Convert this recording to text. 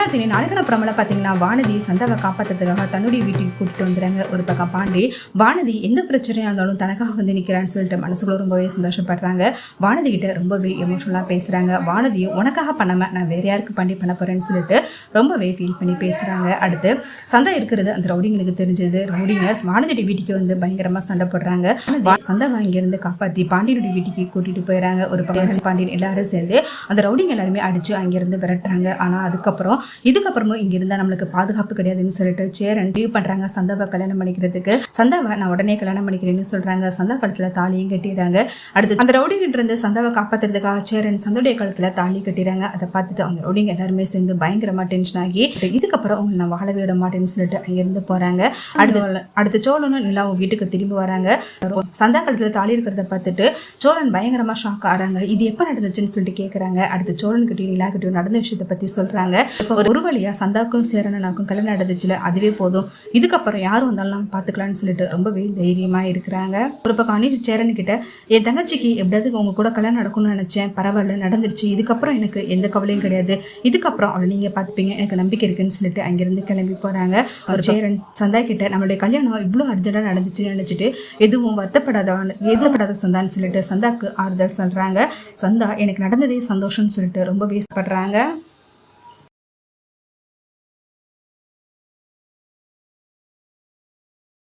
நாளைக்கான பிரமல பார்த்தீங்கன்னா வானதி சந்தாவை காப்பாற்றுறதுக்காக தன்னுடைய வீட்டுக்கு கூப்பிட்டு வந்துடுறாங்க. ஒரு பக்கம் பாண்டி வானதி எந்த பிரச்சனையாக இருந்தாலும் தனக்காக வந்து நிற்கிறான்னு சொல்லிட்டு மனசுக்குள்ள ரொம்பவே சந்தோஷப்படுறாங்க. வானதி கிட்ட ரொம்பவே எமோஷனலாக பேசுகிறாங்க. வானதியும் உனக்காக பண்ணாமல் நான் வேற யாருக்கு பண்ண போகிறேன்னு சொல்லிட்டு ரொம்பவே ஃபீல் பண்ணி பேசுகிறாங்க. அடுத்து சந்தா இருக்கிறது அந்த ரவுடிங்களுக்கு தெரிஞ்சது. ரவுடிங்க வானதியுடைய வீட்டுக்கு வந்து பயங்கரமாக சண்டை போடுறாங்க. சந்தாவை அங்கேருந்து காப்பாற்றி பாண்டியனுடைய வீட்டுக்கு கூட்டிகிட்டு போயிடறாங்க. ஒரு பக்கம் பாண்டியன் எல்லாரும் சேர்ந்து அந்த ரவுடிங்க எல்லாருமே அடித்து அங்கேருந்து விரட்டுறாங்க. ஆனால் இதுக்கப்புறமும் இங்க இருந்தா நம்மளுக்கு பாதுகாப்பு கிடையாதுன்னு சொல்லிட்டு சேரன் டீவ் பண்றாங்க சந்தாவை கல்யாணம் பண்ணிக்கிறதுக்கு. சந்தாவை நான் உடனே கல்யாணம் பண்ணிக்கிறேன்னு சொல்றாங்க. சந்தா கழுத்துல தாலியும் கட்டிடுறாங்க. அடுத்து அந்த ரவுடிங்கிட்ட இருந்து சந்தாவை காப்பாத்துறதுக்காக சேரன் சந்தோடைய கழுத்துல தாலி கட்டிடுறாங்க. அதை பார்த்துட்டு அவங்க ரவுடிங்க எல்லாருமே சேர்ந்து பயங்கரமா டென்ஷன் ஆகி இதுக்கப்புறம் அவங்க நான் வாழவே விட மாட்டேன்னு சொல்லிட்டு அங்கிருந்து போறாங்க. அடுத்து சோழனும் நிலாவும் வீட்டுக்கு திரும்பி வராங்க. சந்தா கழுத்துல தாலி இருக்கிறத பார்த்துட்டு சோழன் பயங்கரமா ஷாக் ஆறாங்க. இது எப்ப நடந்துச்சுன்னு சொல்லிட்டு கேட்கறாங்க. அடுத்து சோழன் கிட்டையும் நிலா கிட்டையும் நடந்த விஷயத்தை பத்தி சொல்றாங்க. ஒரு வழியா சந்தாக்கும் சேரனுக்கும் கல்யாணம் நடந்துச்சுல, அதுவே போதும், இதுக்கப்புறம் யாரும் வந்தாலும் நம்ம பாத்துக்கலாம்னு சொல்லிட்டு ரொம்பவே தைரியமா இருக்கிறாங்க. ஒரு பக்கம் அனீஷ் சேரன் கிட்ட என் தங்கச்சிக்கு எப்படியாவது உங்க கூட கல்யாணம் நடக்கும்னு நினைச்சேன், பரவாயில்ல நடந்துருச்சு, இதுக்கப்புறம் எனக்கு எந்த கவலையும் கிடையாது, இதுக்கப்புறம் அவளை நீங்க பாத்துப்பீங்க, எனக்கு நம்பிக்கை இருக்குன்னு சொல்லிட்டு அங்கிருந்து கிளம்பி போறாங்க. ஒரு சேரன் சந்தா கிட்ட நம்மளுடைய கல்யாணம் இவ்வளவு அர்ஜென்டா நடந்துச்சுன்னு நினைச்சிட்டு எதுவும் வருத்தப்படாத சந்தான்னு சொல்லிட்டு சந்தாக்கு ஆறுதல் சொல்றாங்க. சந்தா எனக்கு நடந்ததே சந்தோஷம்னு சொல்லிட்டு ரொம்ப வேஸ்ட் பண்றாங்க.